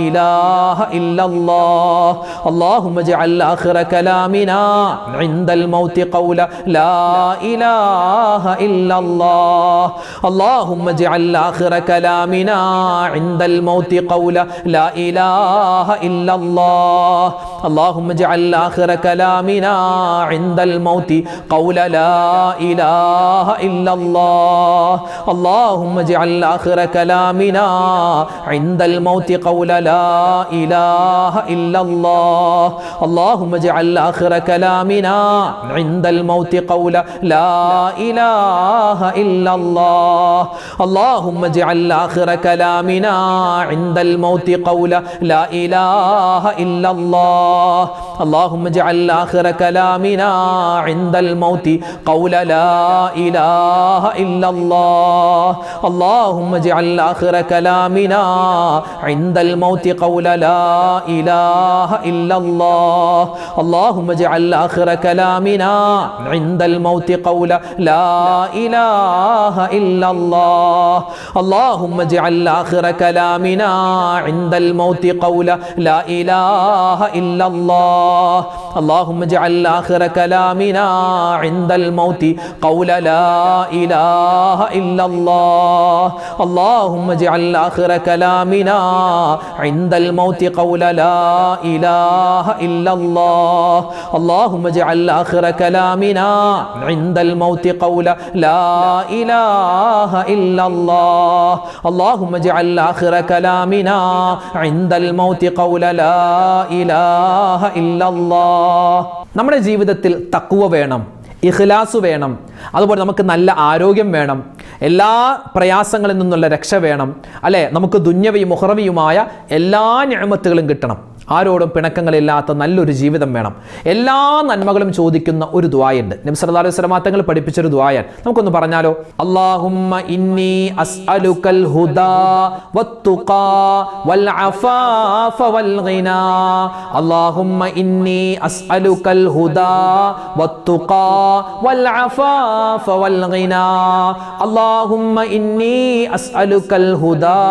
A: إله إلا الله. اللهم اجعل آخر كلامنا عند الموت قول لا إله إلا الله. اللهم اجعل آخر كلامنا عند الموت قول لا إله إلا الله. اللهم اجعل آخر كلامنا عند الموت قول لا إله إلا الله. اللهم اجعل آخر كلامنا عند الموت قول لا إله إلا الله. اللهم اجعل آخر كلامنا عند الموت قول لا إله إلا الله. اللهم اجعل آخر كلامنا عند الموت قول لا إله إلا الله. اللهم اجعل آخر كلامنا عند الموت قول لا إله إلا الله. اللهم اجعل آخر كلامنا عند الموت قول لا إله إلا الله. اللهم اجعل آخر كلامنا عند الموت قول لا إله إلا الله. اللهم اجعل آخر كلامنا عند الموت قول لا إله إلا الله. اللهم اجعل آخر كلامنا عند الموت قول لا إله إلا الله. اللهم اجعل آخر كلامنا عند الموت قول لا إله إلا الله. اللهم اجعل آخر كلامنا عند الموت قول لا إله إلا الله. اللهم اجعل آخر كلامنا عند الموت قول لا إله إلا الله. നമ്മുടെ ജീവിതത്തിൽ തഖ്വ വേണം, ഇഖ്ലാസ് വേണം, അതുപോലെ നമുക്ക് നല്ല ആരോഗ്യം വേണം, എല്ലാ പ്രയാസങ്ങളിൽ നിന്നുള്ള രക്ഷ വേണം, അല്ലേ? നമുക്ക് ദുന്യവിയും മുഹറവിയുമായ എല്ലാ നിഅമത്തുകളും കിട്ടണം. ആരോടും പിണക്കങ്ങളില്ലാത്ത നല്ലൊരു ജീവിതം വേണം. എല്ലാ നന്മകളും ചോദിക്കുന്ന ഒരു ദുആയുണ്ട്. നബി സല്ലല്ലാഹു അലൈഹി വസല്ലം തങ്ങൾ പഠിപ്പിച്ചൊരു ദുആയാണ്. നമുക്കൊന്ന് പറഞ്ഞാലോ? അല്ലാഹുമ്മ ഇന്നി അസ്അലുക്കൽ ഹുദാ വത്തുഖാ വൽ അഫാഫ വൽ ഗിനാ. അല്ലാഹുമ്മ ഇന്നി അസ്അലുക്കൽ ഹുദാ വത്തുഖാ വൽ അഫാഫ വൽ ഗിനാ. അല്ലാഹുമ്മ ഇന്നി അസ്അലുക്കൽ ഹുദാ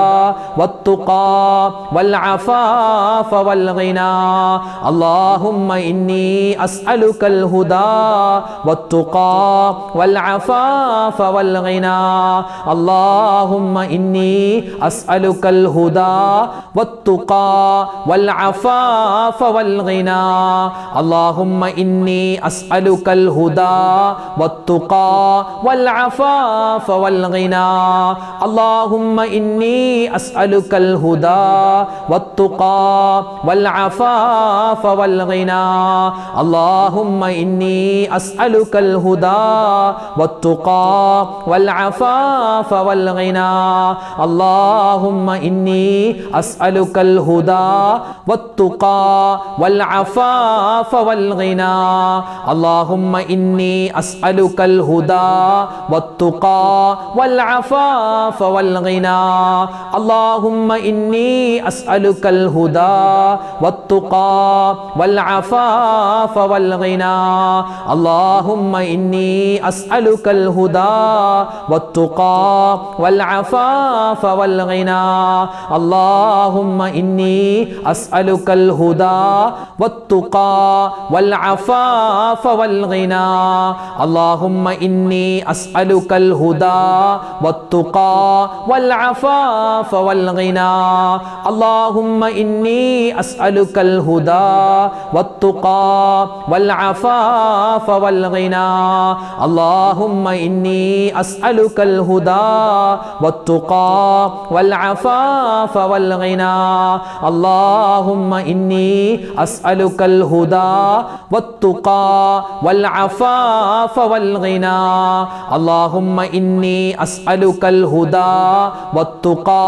A: വത്തുഖാ വൽ അഫാഫ വൽ اللهم إني أسألك الهدى والتقى والعفاف والغنى. اللهم إني أسألك الهدى والتقى والعفاف والغنى. اللهم إني أسألك الهدى والتقى والعفاف والغنى. اللهم إني أسألك الهدى والتقى والعفاف والغنى. اللهم إني أسألك الهدى والتقى والعفاف والغنى. اللهم إني أسألك الهدى والتقى والعفاف والغنى. اللهم إني أسألك الهدى والتقى والعفاف والغنى. اللهم إني أسألك الهدى والتقى والعفاف والغنى. اللهم إني أسألك الهدى والتقى والعفاف والغنى. اللهم إني أسألك الهدى والتقى والعفاف والغنى. اللهم إني أسألك الهدى والتقى والعفاف والغنى. اللهم إني അസ്അലുക്കൽ ഹുദാ വത്തുഖാ വൽ അഫാഫ വൽ ഗിനാ അല്ലാഹുമ്മ ഇന്നി അസ്അലുക്കൽ ഹുദാ വത്തുഖാ വൽ അഫാഫ വൽ ഗിനാ അല്ലാഹുമ്മ ഇന്നി അസ്അലുക്കൽ ഹുദാ വത്തുഖാ വൽ അഫാഫ വൽ ഗിനാ അല്ലാഹുമ്മ ഇന്നി അസ്അലുക്കൽ ഹുദാ വത്തുഖാ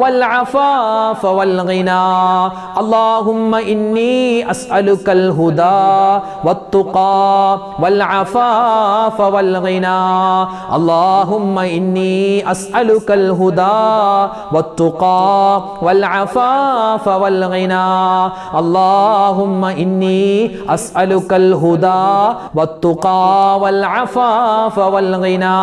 A: വൽ അഫാഫ വൽ ഗിനാ അല്ലാഹുമ്മ ഇന്നി അസ്അലുക്കൽ ഹുദാ വത്തുഖാ വൽ അഫാഫ വൽ ഗിനാ അല്ലാഹുമ്മ ഇന്നി അസ്അലുക്കൽ ഹുദാ വത്തുഖാ വൽ അഫാഫ വൽ ഗിനാ അല്ലാഹുമ്മ ഇന്നി അസ്അലുക്കൽ ഹുദാ വത്തുഖാ വൽ അഫാഫ വൽ ഗിനാ.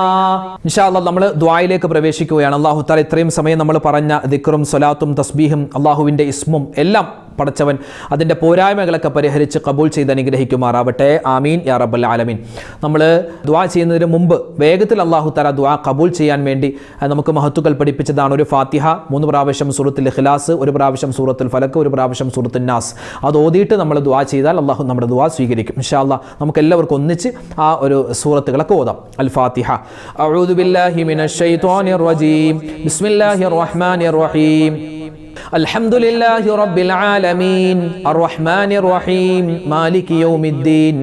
A: ഇൻഷാ അല്ലാഹ് നമ്മൾ ദുആയിലേക്ക് പ്രവേശിക്കുകയാണ്. അല്ലാഹു തആല ഇത്രയും സമയം നമ്മൾ പറഞ്ഞ ദിക്റും സ്വലാത്തും തസ്ബീഹും അല്ലാഹുവിൻ്റെ ഇസ്മും എല്ലാം പടച്ചവൻ അതിൻ്റെ പോരായ്മകളൊക്കെ പരിഹരിച്ച് കബൂൽ ചെയ്ത് അനുഗ്രഹിക്കുമാറാവട്ടെ. ആമീൻ യാ റബ്ബൽ ആലമീൻ. നമ്മൾ ദുആ ചെയ്യുന്നതിന് മുമ്പ് വേഗത്തിൽ അല്ലാഹു തആല ദുആ കബൂൽ ചെയ്യാൻ വേണ്ടി നമുക്ക് മഹത്തുക്കൾ പഠിപ്പിച്ചതാണ് ഒരു ഫാത്തിഹ, 3 പ്രാവശ്യം സൂറത്തുൽ ഇഖ്ലാസ്, 1 പ്രാവശ്യം സൂറത്തുൽ ഫലക്ക്, 1 പ്രാവശ്യം സൂറത്തുൻ നാസ്. അത് ഓതിയിട്ട് നമ്മൾ ദുആ ചെയ്താൽ അല്ലാഹു നമ്മുടെ ദുആ സ്വീകരിക്കും ഇൻഷാ അല്ലാഹ്. നമുക്ക് എല്ലാവർക്കും ഒന്നിച്ച് ആ ഒരു സൂറത്തുകളൊക്കെ ഓതാം. അൽ ഫാത്തിഹ. അഊദു ബില്ലാഹി മിനശ് ശൈത്വാനിർ റജീം. ബിസ്മില്ലാഹിർ റഹ്മാനിർ റഹീം. الحمد لله رب العالمين الرحمن الرحيم مالك يوم الدين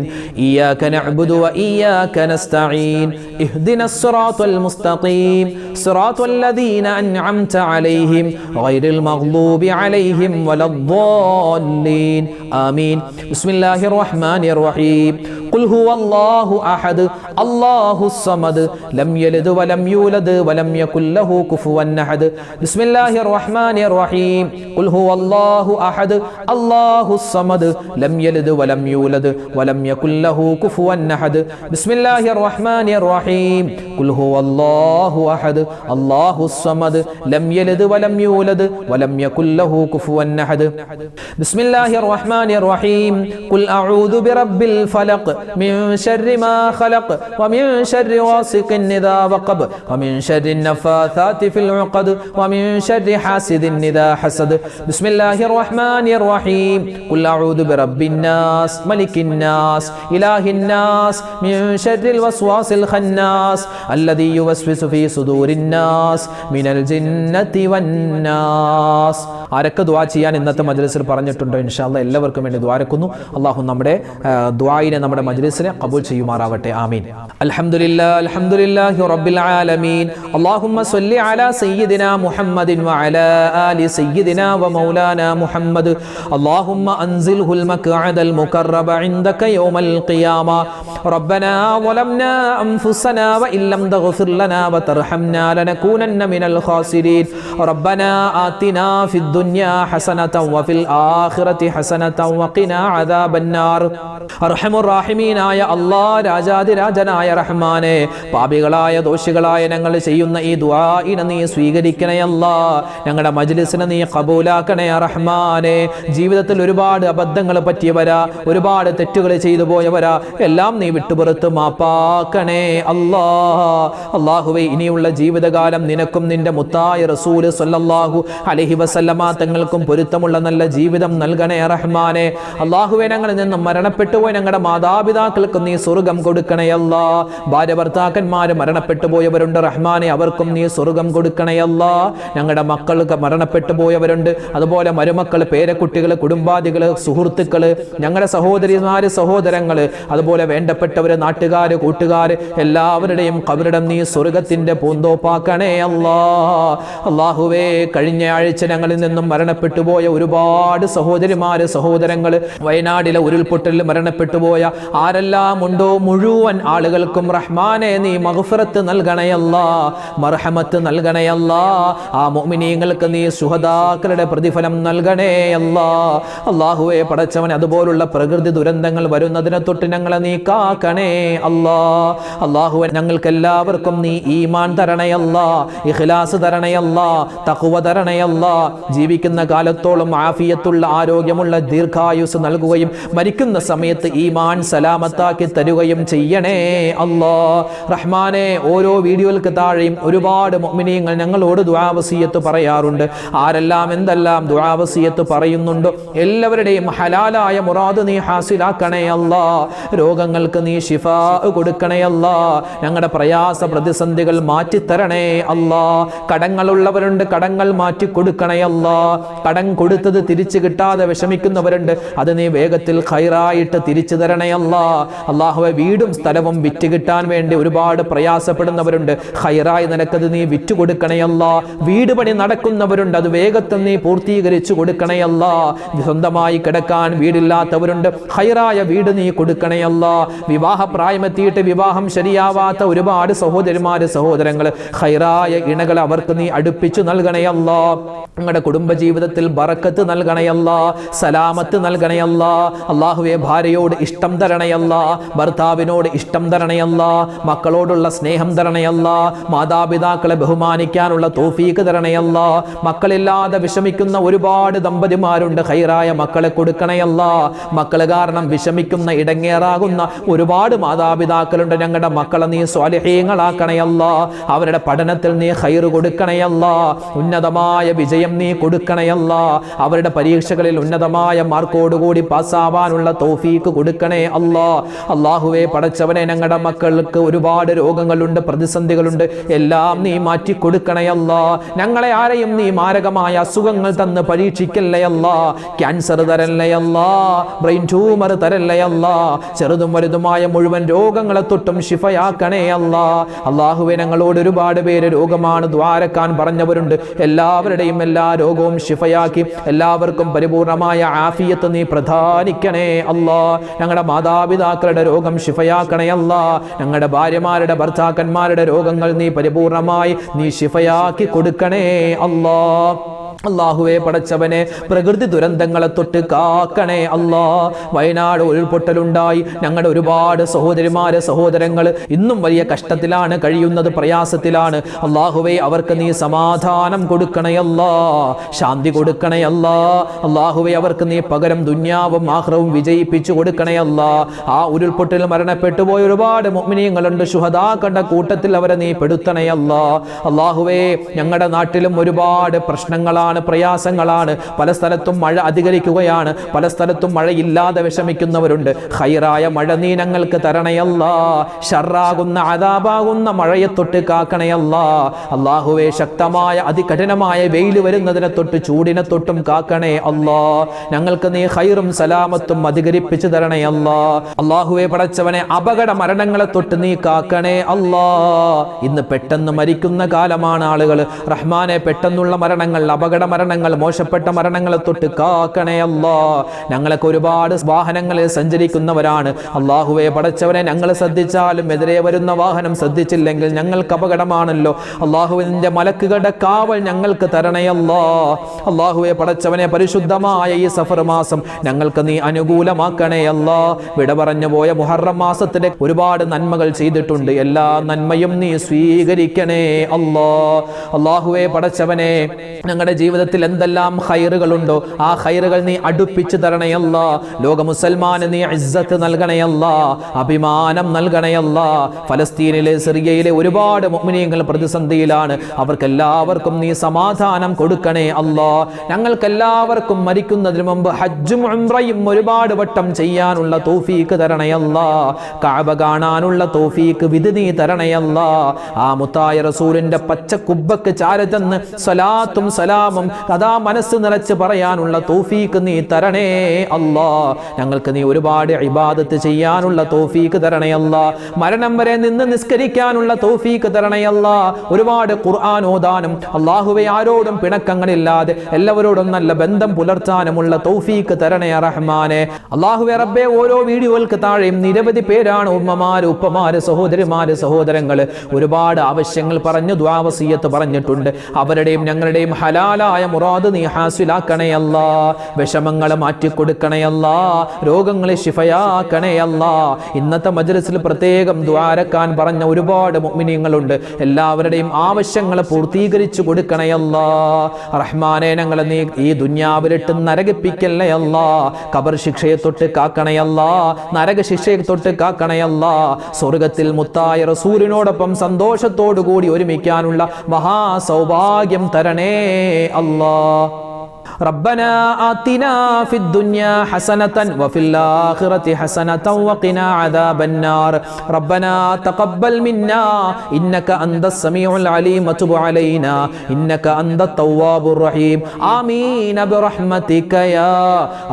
A: إياك نعبد وإياك نستعين اهدنا الصراط المستقيم صراط الذين أنعمت عليهم غير المغضوب عليهم ولا الضالين آمين. بسم الله الرحمن الرحيم. قل هو الله أحد الله الصمد لم يلد ولم يولد ولم يكن له كفوا أحد. بسم الله الرحمن الرحيم. قل هو الله أحد الله الصمد لم يلد ولم يولد ولم يكن له كفوا أحد. بسم الله الرحمن الرحيم. قل هو الله أحد الله الصمد لم يلد ولم يولد ولم يكن له كفوا أحد. بسم الله الرحمن الرحيم. قل أعوذ برب الفلق من شر ما خلق ومن شر غاسق إذا وقب ومن شر النفاثات في العقد ومن شر حاسد إذا حسد. بسم الله الرحمن الرحيم. قل أعوذ برب الناس ملك الناس إله الناس من شر الوسواس الخناس الذي يوسوس في صدور الناس من الجنة والناس. ആരൊക്കെ ദുആ ചെയ്യാൻ ഇന്നത്തെ മജ്ലിസിൽ പറഞ്ഞിട്ടുണ്ടോ ഇൻഷാ അല്ലാഹ് എല്ലാവർക്കും വേണ്ടി ദുആരക്കുന്നു. അല്ലാഹു നമ്മുടെ ദുആയിനെ നമ്മുടെ മജ്ലിസിനെ ഖബൂൽ ചെയ്യുമാറാവട്ടെ. ആമീൻ. അൽഹംദുലില്ലാഹി റബ്ബിൽ ആലമീൻ. അല്ലാഹുമ്മ സ്വല്ലി അലാ സയ്യിദിനാ മുഹമ്മദിൻ വഅലാ ആലി സയ്യിദിനാ വമൗലാനാ മുഹമ്മദ്. അല്ലാഹുമ്മ അൻസിൽഹുൽ മഖ്അദൽ മുഖറബ ഇൻദക യൗമൽ ഖിയാമ. റബ്ബനാ വലംനാ അൻഫുസനാ വഇൻ ലം തഗ്ഫിർ ലനാ വതർഹംനാ ലനകൂനന്ന മിനൽ ഖാസിരീൻ. റബ്ബനാ ആതിനാ ഫിദ് ദുനിയാ ഹസനതൻ വഫിൽ ആഖിറതി ഹസനതൻ വഖിനാ അദാബന്നാർ. അർഹമുർ റഹീമീനായ അല്ലാഹ്, രാജാതിരാജനായ റഹ്മാനെ, പാപികളായ ദോഷികളായ ഞങ്ങൾ ചെയ്യുന്ന ഈ ദുആഇനെ നീ സ്വീകരിക്കണേ അല്ലാഹ്. ഞങ്ങളുടെ മജ്ലിസിനെ നീ ഖബൂലാക്കണേ റഹ്മാനെ. ജീവിതത്തിൽ ഒരുപാട് അബദ്ധങ്ങൾ പറ്റിയവരാ, ഒരുപാട് തെറ്റുകൾ ചെയ്തു പോയവരാ, എല്ലാം നീ വിട്ടുപുറത്ത് മാപ്പാക്കണേ അല്ലാഹ്. അല്ലാഹുവേ, ഇനിയുള്ള ജീവിതകാലം നിനക്കും നിന്റെ മുത്തായ റസൂല് സ്വല്ലല്ലാഹു അലൈഹി വസല്ലമ തങ്ങൾക്കും പൊരുത്തമുള്ള നല്ല ജീവിതം നൽകണേ റഹ്മാനെ. അല്ലാഹുവേ, ഞങ്ങളിൽ നിന്നും മരണപ്പെട്ടു പോയ ഞങ്ങളുടെ മാതാപിതാക്കൾക്ക് നീ സ്വർഗം കൊടുക്കണേ അല്ലാഹ്. ഭാര്യ ഭർത്താക്കന്മാര് മരണപ്പെട്ടു പോയവരുണ്ട് റഹ്മാനെ, അവർക്കും നീ സ്വർഗം കൊടുക്കണേ അല്ലാഹ്. ഞങ്ങളുടെ മക്കൾക്ക് മരണപ്പെട്ടു പോയവരുണ്ട്, അതുപോലെ മരുമക്കൾ, പേരക്കുട്ടികൾ, കുടുംബാദികള്, സുഹൃത്തുക്കള്, ഞങ്ങളുടെ സഹോദരിമാര്, സഹോദരങ്ങള്, അതുപോലെ വേണ്ടപ്പെട്ടവര്, നാട്ടുകാര്, കൂട്ടുകാര്, എല്ലാവരുടെയും ഖബറിടം നീ സ്വർഗത്തിന്റെ പൂന്തോപ്പാക്കണേ അല്ലാഹ്. അല്ലാഹുവേ, കഴിഞ്ഞ ആഴ്ച ഞങ്ങളിൽ നിന്നും മരണപ്പെട്ടു പോയ ഒരുപാട് സഹോദരിമാര്, സഹോദരങ്ങള്, വയനാടിലെ ഉരുൾപൊട്ടലിൽ മരണപ്പെട്ടു പോയ ആരെല്ലാം ഉണ്ടോ മുഴുവൻ ആളുകൾക്കും റഹ്മാനെ നീ മഗ്ഫിറത്ത് നൽകണയല്ലാ, മർഹമത്ത് നൽകണയല്ലാ. ആ മുഅ്മിനീങ്ങൾക്ക് നീ ശുഹദാക്കളുടെ പ്രതിഫലം നൽകണേയല്ലാ. അല്ലാഹുവേ പടച്ചവൻ, അതുപോലുള്ള പ്രകൃതി ദുരന്തങ്ങൾ വരുന്നതിനെ തൊട്ട് ഞങ്ങളെ നീ കാക്കണേ അല്ലാ. അല്ലാഹുവേ, ഞങ്ങൾക്ക് എല്ലാവർക്കും നീ ഈമാൻ തരണയല്ലാ, ഇഖ്ലാസ് തരണയല്ലാ, തഖ്വ തരണയല്ലാ. ജീവിക്കുന്ന കാലത്തോളം ആഫിയത്തുള്ള ആരോഗ്യമുള്ള ദീർഘായുസ് നൽകുകയും മരിക്കുന്ന സമയത്ത് ഈമാൻ സലാമത്താക്കി തരുകയും ചെയ്യണേ അല്ലാ. റഹ്മാനെ, ഓരോ വീഡിയോകൾക്ക് താഴെയും ഒരുപാട് മുഅ്മിനീങ്ങൾ ഞങ്ങളോട് ദുആ വസിയത്ത് പറയാറുണ്ട്. ആരെല്ലാം എന്തെല്ലാം ദുആ വസിയത്ത് പറയുന്നുണ്ടോ എല്ലാവരുടെയും ഹലാലായ മുറാദ് നീ ഹാസിലാക്കണേ അല്ലാ. രോഗങ്ങൾക്ക് നീ ശിഫാ കൊടുക്കണേ അല്ലാ. ഞങ്ങളുടെ പ്രയാസ പ്രതിസന്ധികൾ മാറ്റിത്തരണേ അല്ലാ. കടങ്ങളുള്ളവരുണ്ട്, കടങ്ങൾ മാറ്റി കൊടുക്കണേ അല്ലാ. കടം കൊടുത്തത് തിരിച്ചു കിട്ടാതെ വിഷമിക്കുന്നവരുണ്ട്, അത് നീ വേഗത്തിൽ ഖൈറായിട്ട് തിരിച്ചു തരണേ അല്ലാ. അല്ലാഹുവേ, വീടും സ്ഥലവും വിറ്റ് കിട്ടാൻ വേണ്ടി ഒരുപാട് പ്രയാസപ്പെടുന്നവരുണ്ട്, ഖൈറായി നിനക്കത് നീ വിറ്റു കൊടുക്കണേ അല്ലാ. വീട് പണി നടക്കുന്നവരുണ്ട്, അത് വേഗത്തിൽ നീ പൂർത്തീകരിച്ചു കൊടുക്കണേ അല്ലാ. സ്വന്തമായി കിടക്കാൻ വീടില്ലാത്തവരുണ്ട്, ഖൈറായ വീട് നീ കൊടുക്കണേ അല്ലാ. വിവാഹ പ്രായമെത്തിയിട്ട് വിവാഹം ശരിയാവാത്ത ഒരുപാട് സഹോദരിമാര് സഹോദരങ്ങൾ, ഖൈറായ ഇണകൾ അവർക്ക് നീ അടുപ്പിച്ചു നൽകണേ അല്ലാ. ഞങ്ങളുടെ കുടുംബജീവിതത്തിൽ ബറക്കത്ത് നൽകണേ അല്ലാ, സലാമത്ത് നൽകണേ അല്ലാ. അല്ലാഹുവേ, ഭാര്യയോട് ഇഷ്ടം തരണേ അല്ലാ, ഭർത്താവിനോട് ഇഷ്ടം തരണേ അല്ലാ, മക്കളോടുള്ള സ്നേഹം തരണേ അല്ലാ, മാതാപിതാക്കളെ ബഹുമാനിക്കാനുള്ള തൗഫീഖ് തരണേ അല്ലാ. മക്കളില്ലാതെ വിഷമിക്കുന്ന ഒരുപാട് ദമ്പതിമാരുണ്ട്, ഖൈറായ മക്കളെ കൊടുക്കണേ അല്ലാ. മക്കൾ കാരണം വിഷമിക്കുന്ന ഇടങ്ങേറാകുന്ന ഒരുപാട് മാതാപിതാക്കളുണ്ട്. ഞങ്ങളുടെ മക്കളെ നീ സ്വാലിഹീങ്ങളാക്കണേ അല്ലാ. അവരുടെ പഠനത്തിൽ നീ ഖൈർ കൊടുക്കണേ അല്ലാ. ഉന്നതമായ വിജയം നീ കൊടുക്കണേ അല്ലാ. അവരുടെ പരീക്ഷകളിൽ ഉന്നതമായ മാർക്കോടുകൂടി പാസ്സാവാനുള്ള തൗഫീഖ് കൊടുക്കണേ അല്ലാ. അല്ലാഹുവേ, പടച്ചവനെ, ഞങ്ങളുടെ മക്കൾക്ക് ഒരുപാട് രോഗങ്ങളുണ്ട്, പ്രതിസന്ധികളുണ്ട്, എല്ലാം നീ മാറ്റി കൊടുക്കണേ അല്ലാ. ഞങ്ങളെ ആരെയും നീ മാരകമായ അസുഖങ്ങൾ തന്ന് പരീക്ഷിക്കല്ലേ അല്ലാ. ക്യാൻസർ തരല്ലേ അല്ലാ, ബ്രെയിൻ ട്യൂമർ തരല്ലേ അല്ലാ. ചെറുതും വലുതുമായ മുഴുവൻ രോഗങ്ങളെ തൊട്ടും ശിഫയാക്കണേ അല്ലാ. അല്ലാഹുവേ, ഞങ്ങളോട് ഒരുപാട് പേര് രോഗമാണ് ദ്വാരക്കാൻ പറഞ്ഞവരുണ്ട്. എല്ലാവരുടെയും എല്ലാ രോഗവും ശിഫയാക്കി എല്ലാവർക്കും പരിപൂർണമായ ആഫിയത്ത് നീ പ്രദാനിക്കണേ അല്ലാ. ഞങ്ങളുടെ മാതാപിതാക്കളുടെ രോഗം ശിഫയാക്കണേ അല്ലാ. ഞങ്ങളുടെ ഭാര്യമാരുടെ ഭർത്താക്കന്മാരുടെ രോഗങ്ങൾ നീ പരിപൂർണമായി നീ ശിഫയാക്കി കൊടുക്കണേ അല്ലാ. അല്ലാഹുവേ, പടച്ചവനെ, പ്രകൃതി ദുരന്തങ്ങളെ തൊട്ട് കാക്കണേ അല്ലാ. വയനാട് ഉരുൾപൊട്ടലുണ്ടായി, ഞങ്ങളുടെ ഒരുപാട് സഹോദരിമാരെ സഹോദരങ്ങൾ ഇന്നും വലിയ കഷ്ടത്തിലാണ് കഴിയുന്നത്, പ്രയാസത്തിലാണ്. അല്ലാഹുവേ, അവർക്ക് നീ സമാധാനം കൊടുക്കണേ അല്ലാ, ശാന്തി കൊടുക്കണേ അല്ലാ. അല്ലാഹുവേ, അവർക്ക് നീ പകരം ദുനിയാവും ആഖിറവും വിജയിപ്പിച്ചു കൊടുക്കണേ അല്ലാ. ആ ഉരുൾപൊട്ടൽ മരണപ്പെട്ടു പോയ ഒരുപാട് മുഅ്മിനീങ്ങളുണ്ട്, ശുഹദാക്കളുടെ കൂട്ടത്തിൽ അവരെ നീ പെടുത്തണേ അല്ലാ. അല്ലാഹുവേ, ഞങ്ങളുടെ നാട്ടിലും ഒരുപാട് പ്രശ്നങ്ങളാണ്, പ്രയാസങ്ങളാണ്. പല സ്ഥലത്തും മഴ അധികരിക്കുകയാണ്, പല സ്ഥലത്തും മഴയില്ലാതെ വിഷമിക്കുന്നവരുണ്ട്. ഖൈറായ മഴ നീ ഞങ്ങൾക്ക് തരണയല്ലാ. ഷർറാകുന്ന അദാബാകുന്ന മഴയെ തൊട്ട് കാക്കണയല്ലാ. അല്ലാഹുവേ, ശക്തമായ അതികഠിനമായ വെയിൽ വരുന്നതിനെ തൊട്ട് ചൂടിനെ തൊട്ടും കാക്കണേ അല്ലാ. ഞങ്ങൾക്ക് നീ ഖൈറും സലാമത്തും അധികരിപ്പിച്ചു തരണേ അല്ലാ. അല്ലാഹുവേ, പടച്ചവനെ, അപകട മരണങ്ങളെ തൊട്ട് നീ കാക്കണേ അല്ലാ. ഇന്ന് പെട്ടെന്ന് മരിക്കുന്ന കാലമാണ് ആളുകൾ. റഹ്മാനെ, പെട്ടെന്നുള്ള മരണങ്ങൾ, അപകട മരണങ്ങൾ, മോശപ്പെട്ട മരണങ്ങളെ തൊട്ട് കാക്കണേ അല്ലാ. ഞങ്ങളൊക്കെ ഒരുപാട് വാഹനങ്ങളിൽ സഞ്ചരിക്കുന്നവരാണ്. അല്ലാഹുവേ, പടച്ചവനെ, ഞങ്ങൾ ശ്രദ്ധിച്ചാലും എതിരെ വരുന്ന വാഹനം ശ്രദ്ധിച്ചില്ലെങ്കിൽ ഞങ്ങൾക്ക് അപകടമാണല്ലോ. അല്ലാഹുവേ, നിന്റെ മലക്കുകളുടെ കാവൽ ഞങ്ങൾക്ക് തരണേ അല്ലാ. അല്ലാഹുവേ, പടച്ചവനെ, പരിശുദ്ധമായ ഈ സഫർ മാസം ഞങ്ങൾക്ക് നീ അനുകൂലമാക്കണേ അല്ലാ. വിട പറഞ്ഞു പോയ മുഹറം മാസത്തിന്റെ ഒരുപാട് നന്മകൾ ചെയ്തിട്ടുണ്ട്, എല്ലാ നന്മയും നീ സ്വീകരിക്കണേ അല്ലാ. അല്ലാഹുവേ, പടച്ചവനെ, ഞങ്ങളുടെ ജീവിതത്തിൽ എന്തെല്ലാം ഖൈറുകളുണ്ടോ ആ ഖൈറുകൾ നീ അടുപ്പിച്ചു തരണയല്ലാ. ലോക മുസൽമാന് നീ ഇസ്സത്ത് നൽകണയല്ലാ, അഭിമാനം നൽകണയല്ലാ. ഫലസ്തീനിലെ, സിറിയയിലെ ഒരുപാട് മുഅ്മിനീങ്ങൾ പ്രതിസന്ധിയിലാണ്. അവർക്കെല്ലാവർക്കും നീ സമാധാനം കൊടുക്കണേ അല്ലാ. ഞങ്ങൾക്കെല്ലാവർക്കും മരിക്കുന്നതിന് മുമ്പ് ഹജ്ജും ഉംറയും ഒരുപാട് വട്ടം ചെയ്യാനുള്ള തൗഫീഖ് തരണയല്ലാ. കഅബ കാണാനുള്ള തൗഫീഖ് വിധി നീ തരണയല്ലാ. ആ മുത്തായ റസൂലിന്റെ പച്ച കുബ്ബക്ക് ചാരചെന്ന് സ്വലാത്തും സലാമും അതാ മനസ്സ് നിറച്ച് പറയാനുള്ള തൗഫീഖ് നീ തരണേ അല്ലാ. ഞങ്ങൾക്ക് നീ ഒരുപാട് ഇബാദത്ത് ചെയ്യാനുള്ള തൗഫീഖ് തരണേ അല്ലാ. മരണം വരെ നിന്ന് നിസ്കരിക്കാനുള്ള തൗഫീഖ് തരണേ അല്ലാ. ഒരുപാട് ഖുർആൻ ഓതാനും അല്ലാഹുവേ ആരോടും പിണക്കങ്ങളില്ലാതെ എല്ലാവരോടും നല്ല ബന്ധം പുലർത്താനുമുള്ള തൗഫീഖ് തരണേ റഹ്മാനെ. അല്ലാഹുവേ റബ്ബേ, ഓരോ വീഡിയോകൾക്ക് താഴെയും നിരവധി പേരാണ് ഉമ്മമാര്, ഉപ്പമാര്, സഹോദരിമാര്, സഹോദരങ്ങൾ ഒരുപാട് ആവശ്യങ്ങൾ പറഞ്ഞു ദുആ വസിയത്ത് പറഞ്ഞിട്ടുണ്ട്. അവരുടെയും ഞങ്ങളുടെയും ഹലാലായ ഹലാലായ മുറാദ് നീ ഹാസിലാക്കണേ അല്ലാ. വിഷമങ്ങളെ മാറ്റിക്കൊടുക്കണേ അല്ലാ. രോഗങ്ങളെ ശിഫയാക്കണേ അല്ലാ. ഇന്നത്തെ മജ്‌ലിസിൽ പ്രത്യേകം ദുആരക്കാൻ പറഞ്ഞ ഒരുപാട് മുഅ്മിനീങ്ങളുണ്ട്. എല്ലാവരുടെയും ആവശ്യങ്ങളെ പൂർത്തീകരിച്ചു കൊടുക്കണേ അല്ലാ. റഹ്മാനെ, ഞങ്ങളെ നീ ഈ ദുനിയാവിലിട്ട് നരകിപ്പിക്കല്ലേ അല്ലാ. ഖബർ ശിക്ഷയെ തൊട്ട് കാക്കണേ അല്ലാ. നരക ശിക്ഷയെ തൊട്ട് കാക്കണേ അല്ലാ. സ്വർഗ്ഗത്തിൽ മുത്തായ റസൂലിനോടൊപ്പം സന്തോഷത്തോടു കൂടി ഒരുമിക്കാനുള്ള മഹാസൗഭാഗ്യം തരണേ അല്ലാ. ربنا آتنا في الدنيا حسنة وفي الآخرة حسنة وقنا عذاب النار. ربنا تقبل منا إنك أنت السميع العليم وتب علينا إنك أنت التواب الرحيم. آمين برحمتك يا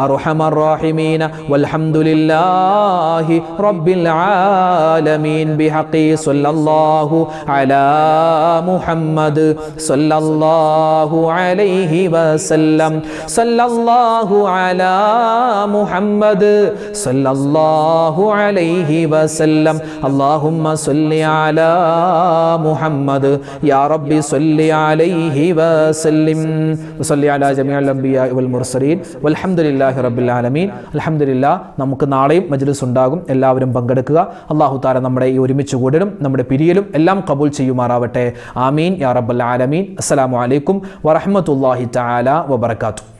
A: أرحم الراحمين. والحمد لله رب العالمين. بحق صلى الله على محمد صلى الله عليه وسلم. സല്ലല്ലാഹു അലാ മുഹമ്മദ് സല്ലല്ലാഹു അലൈഹി വസല്ലം. അല്ലാഹുമ്മ സ്വല്ലി അലാ മുഹമ്മദ് യാ റബ്ബി സ്വല്ലി അലൈഹി വസല്ലിം. വസല്ലി അലാ ജമീഅൽ അംബിയാ വൽ മുർസലീൻ വൽഹംദുലില്ലാഹി റബ്ബിൽ ആലമീൻ. അൽഹംദുലില്ലാഹ്. നമുക്ക് നാളെയും മജ്‌ലിസ് ഉണ്ടാകും. എല്ലാവരും പങ്കെടുക്കുക. അല്ലാഹു തആല നമ്മുടെ ഈ ഒരുമിച്ച് കൂടലും നമ്മുടെ പിരിയലും എല്ലാം കബൂൽ ചെയ്യുമാറാവട്ടെ. ആമീൻ യാ റബ്ബൽ ആലമീൻ. അസ്സലാമു അലൈക്കും വറഹ്മത്തുള്ളാഹി തആല വബറകാതുഹു.